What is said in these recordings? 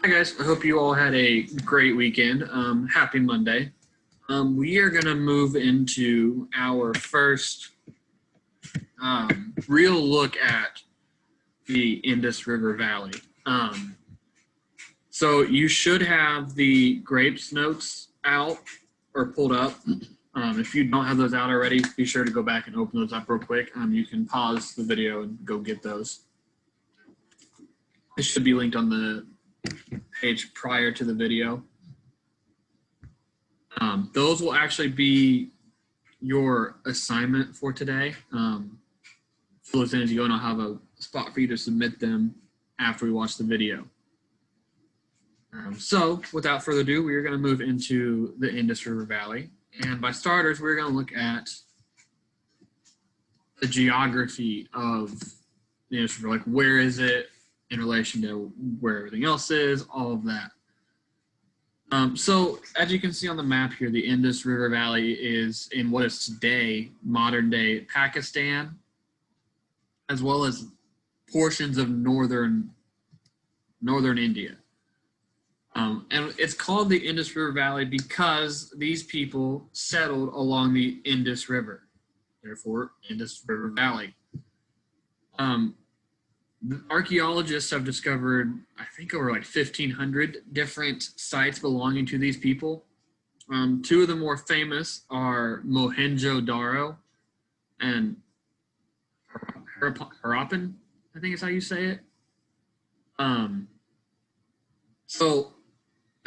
Hi guys, I hope you all had a great weekend. Happy Monday. We are going to move into our first real look at the Indus River Valley. So you should have the grapes notes out or pulled up. If you don't have those out already, be sure to go back and open those up real quick. You can pause the video and go get those. It should be linked on the page prior to the video. Those will actually be your assignment for today. Fill those in as you go, and I'll have a spot for you to submit them after we watch the video. So without further ado, we are going to move into the Indus River Valley. And by starters, we're going to look at the geography of the Indus River, like where is it in relation to where everything else is, all of that. So as you can see on the map here, the Indus River Valley is in what is today modern day Pakistan, as well as portions of northern India. And it's called the Indus River Valley because these people settled along the Indus River, therefore Indus River Valley. Archaeologists have discovered, I think, over like 1,500 different sites belonging to these people. Two of the more famous are Mohenjo-Daro and Harappan, I think is how you say it. So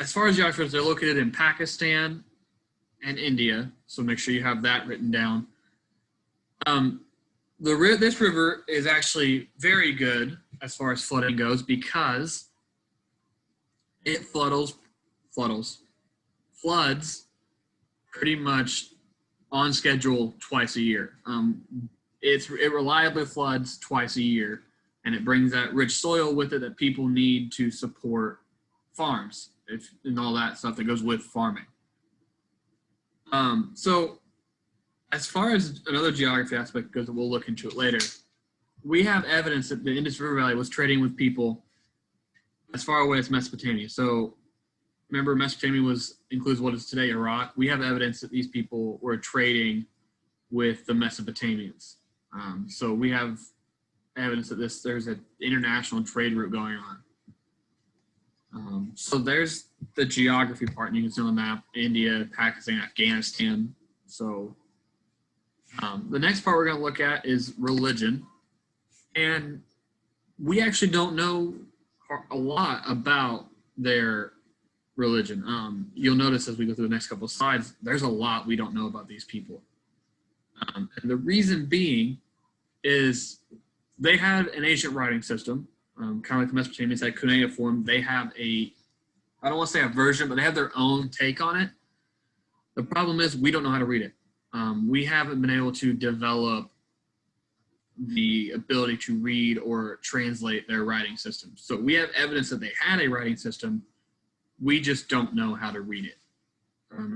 as far as geography, they're located in Pakistan and India, so make sure you have that written down. This river is actually very good as far as flooding goes because it floods pretty much on schedule twice a year. It reliably floods twice a year, and it brings that rich soil with it that people need to support farms and all that stuff that goes with farming. So as far as another geography aspect goes, we'll look into it later. We have evidence that the Indus River Valley was trading with people as far away as Mesopotamia. So remember, Mesopotamia includes what is today Iraq. We have evidence that these people were trading with the Mesopotamians. So we have evidence that there's an international trade route going on. So there's the geography part, and you can see on the map, India, Pakistan, Afghanistan. So the next part we're going to look at is religion. And we actually don't know a lot about their religion. You'll notice as we go through the next couple of slides, there's a lot we don't know about these people. And the reason being is they had an ancient writing system, kind of like the Mesopotamians had cuneiform. They have I don't want to say a version, but they have their own take on it. The problem is we don't know how to read it. We haven't been able to develop the ability to read or translate their writing system. So we have evidence that they had a writing system. We just don't know how to read it.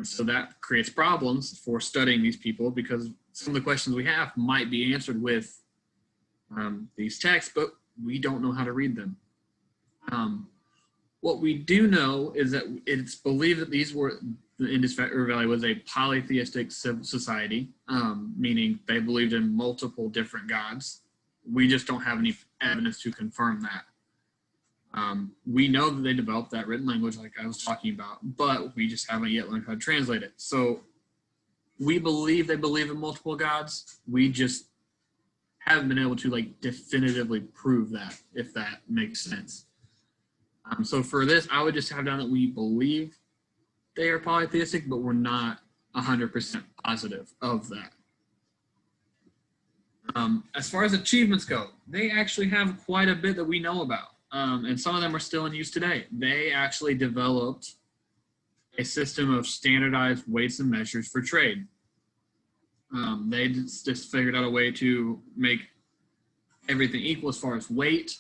So that creates problems for studying these people because some of the questions we have might be answered with these texts, but we don't know how to read them. What we do know is that it's believed that the Indus River Valley was a polytheistic society, meaning they believed in multiple different gods. We just don't have any evidence to confirm that. We know that they developed that written language like I was talking about, but we just haven't yet learned how to translate it. So we believe they believe in multiple gods. We just haven't been able to definitively prove that, if that makes sense. So for this, I would just have down that we believe they are polytheistic, but we're not 100% positive of that. As far as achievements go, they actually have quite a bit that we know about, and some of them are still in use today. They actually developed a system of standardized weights and measures for trade. They just figured out a way to make everything equal as far as weight.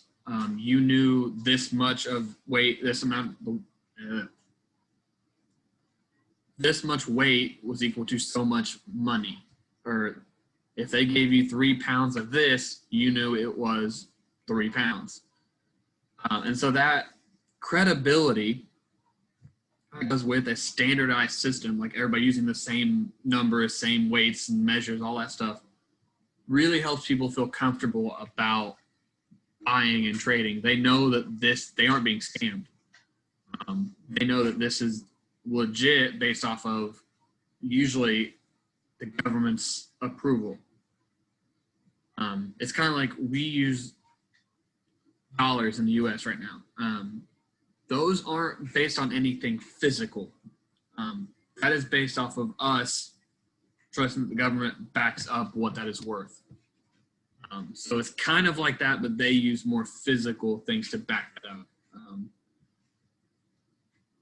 You knew this much of weight, this much weight was equal to so much money. Or if they gave you 3 pounds of this, you knew it was 3 pounds. And so that credibility goes with a standardized system, like everybody using the same numbers, same weights and measures, all that stuff, really helps people feel comfortable about buying and trading. They know that they aren't being scammed. They know that this is legit based off of usually the government's approval. It's kind of like we use dollars in the U.S. right now. Those aren't based on anything physical. That is based off of us trusting that the government backs up what that is worth. So it's kind of like that, but they use more physical things to back it up.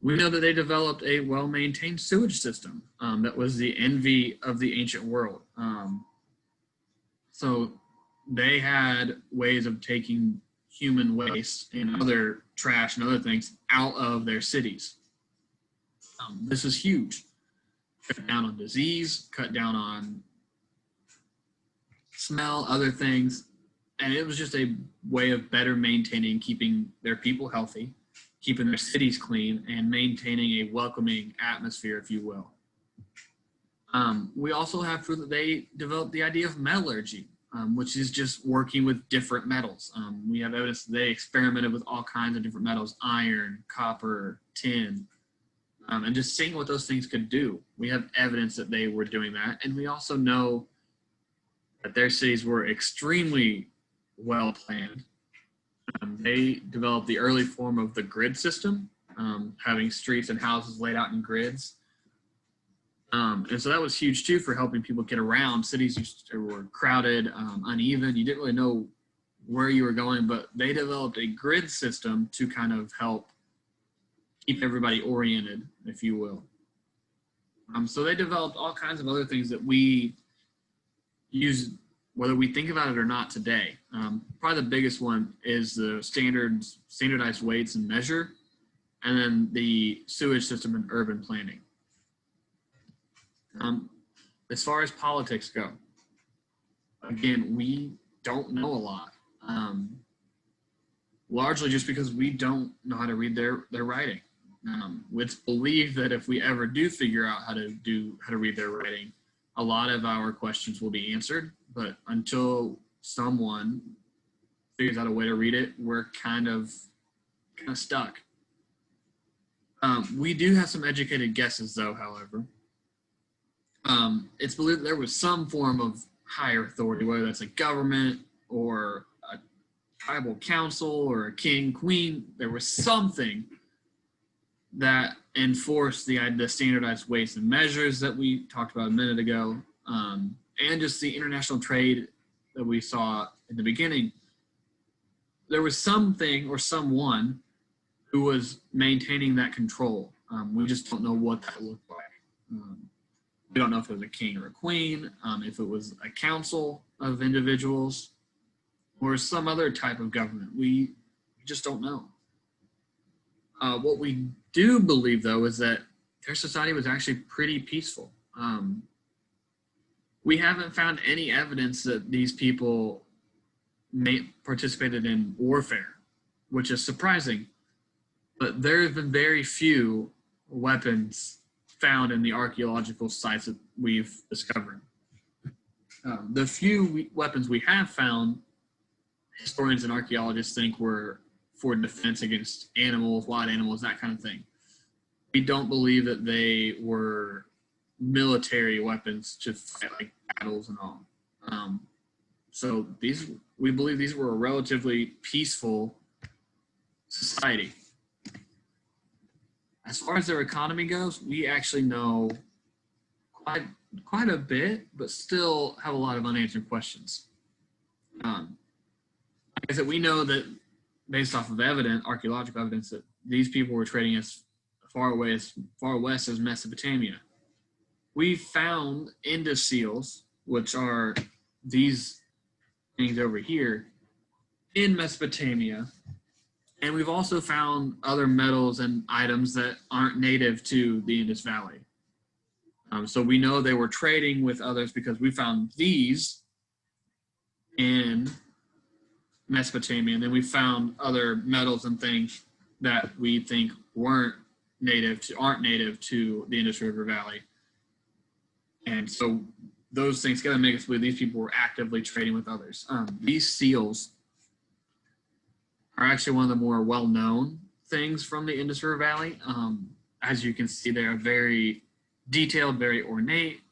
We know that they developed a well-maintained sewage system that was the envy of the ancient world. So they had ways of taking human waste and other trash and other things out of their cities. This is huge. Cut down on disease, cut down on smell, other things. And it was just a way of better maintaining, keeping their people healthy, keeping their cities clean, and maintaining a welcoming atmosphere, if you will. We also have proof that they developed the idea of metallurgy, which is just working with different metals. We have evidence that they experimented with all kinds of different metals, iron, copper, tin, and just seeing what those things could do. We have evidence that they were doing that, and we also know that their cities were extremely well planned. They developed the early form of the grid system, having streets and houses laid out in grids. And so that was huge too for helping people get around. Cities were crowded, uneven. You didn't really know where you were going, but they developed a grid system to kind of help keep everybody oriented, if you will. So they developed all kinds of other things that we use, whether we think about it or not today. Probably the biggest one is the standardized weights and measure, and then the sewage system and urban planning. As far as politics go, again, we don't know a lot. Largely just because we don't know how to read their writing. It's believed that if we ever do figure out how to read their writing, a lot of our questions will be answered. But until someone figures out a way to read it, we're kind of stuck. We do have some educated guesses, though, however. It's believed that there was some form of higher authority, whether that's a government or a tribal council or a king, queen. There was something that enforced the standardized weights and measures that we talked about a minute ago, and just the international trade that we saw in the beginning. There was something or someone who was maintaining that control. We just don't know what that looked like. We don't know if it was a king or a queen, if it was a council of individuals, or some other type of government. We just don't know. What we do believe, though, is that their society was actually pretty peaceful. We haven't found any evidence that these people participated in warfare, which is surprising. But there have been very few weapons found in the archaeological sites that we've discovered. The few weapons we have found, historians and archaeologists think were for defense against animals, wild animals, that kind of thing. We don't believe that they were military weapons to fight like battles and all. So we believe these were a relatively peaceful society. As far as their economy goes, we actually know quite a bit, but still have a lot of unanswered questions. Like I said, we know that based off of archaeological evidence, that these people were trading as far west as Mesopotamia. We found Indus seals, which are these things over here, in Mesopotamia. And we've also found other metals and items that aren't native to the Indus Valley. So we know they were trading with others because we found these in Mesopotamia, and then we found other metals and things that we think aren't native to the Indus River Valley. And so those things together make us believe these people were actively trading with others. These seals are actually one of the more well-known things from the Indus River Valley. As you can see, they are very detailed, very ornate.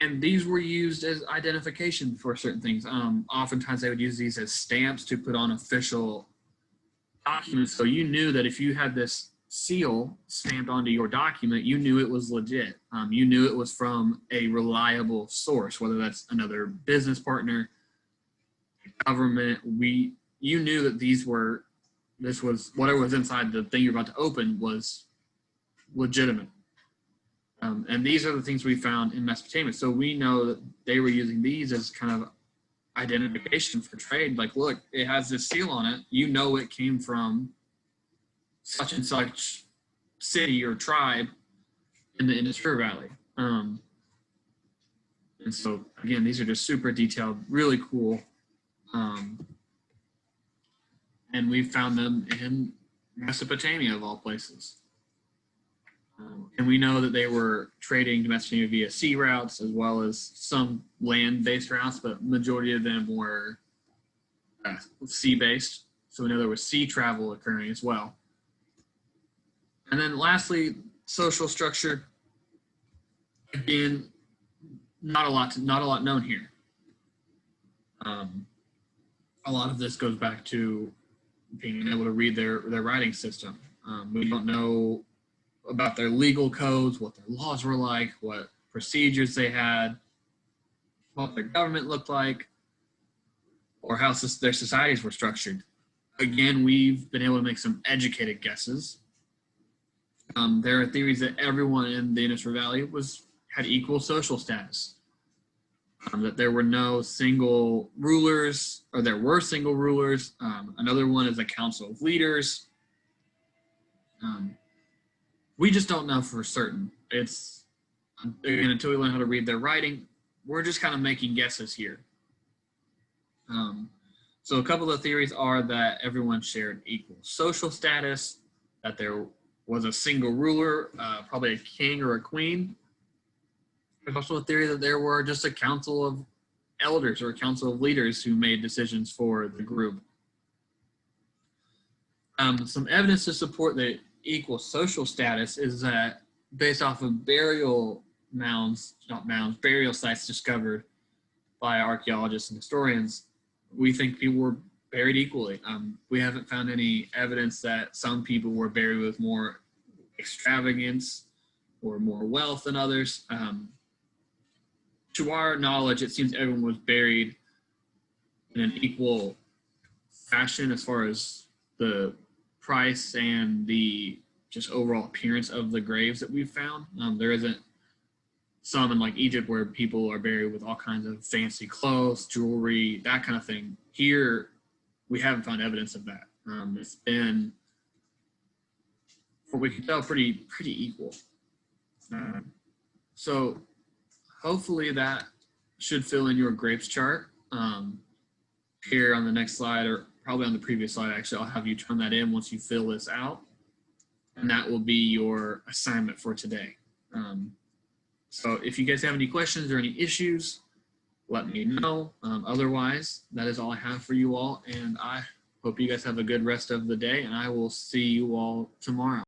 And these were used as identification for certain things. Oftentimes they would use these as stamps to put on official documents. So you knew that if you had this seal stamped onto your document, you knew it was legit. You knew it was from a reliable source, whether that's another business partner, government. You knew that this was whatever was inside the thing you're about to open was legitimate. And these are the things we found in Mesopotamia. So we know that they were using these as kind of identification for trade. Like, look, it has this seal on it. You know it came from such and such city or tribe in the Indus River Valley. And so, again, these are just super detailed, really cool. And we found them in Mesopotamia, of all places. And we know that they were trading to Mesopotamia via sea routes as well as some land-based routes, but majority of them were sea-based. So we know there was sea travel occurring as well. And then lastly, social structure. Again, not a lot known here. A lot of this goes back to being able to read their writing system. We don't know about their legal codes, what their laws were like, what procedures they had, what their government looked like, or how their societies were structured. Again, we've been able to make some educated guesses. There are theories that everyone in the Indus River Valley had equal social status, that there were no single rulers, or there were single rulers. Another one is a council of leaders. We just don't know for certain. It's, again, until we learn how to read their writing, we're just kind of making guesses here. So a couple of theories are that everyone shared equal social status, that there was a single ruler, probably a king or a queen. There's also a theory that there were just a council of elders or a council of leaders who made decisions for the group. Some evidence to support the equal social status is that based off of burial sites discovered by archaeologists and historians, we think people were buried equally. We haven't found any evidence that some people were buried with more extravagance or more wealth than others. To our knowledge, it seems everyone was buried in an equal fashion as far as the price and the just overall appearance of the graves that we've found. There isn't some in like Egypt where people are buried with all kinds of fancy clothes, jewelry, that kind of thing. Here, we haven't found evidence of that. It's been, what we can tell, pretty equal. So hopefully that should fill in your grapes chart. Here on the next slide, or probably on the previous slide, actually, I'll have you turn that in once you fill this out. And that will be your assignment for today. So if you guys have any questions or any issues, let me know. Otherwise, that is all I have for you all. And I hope you guys have a good rest of the day. And I will see you all tomorrow.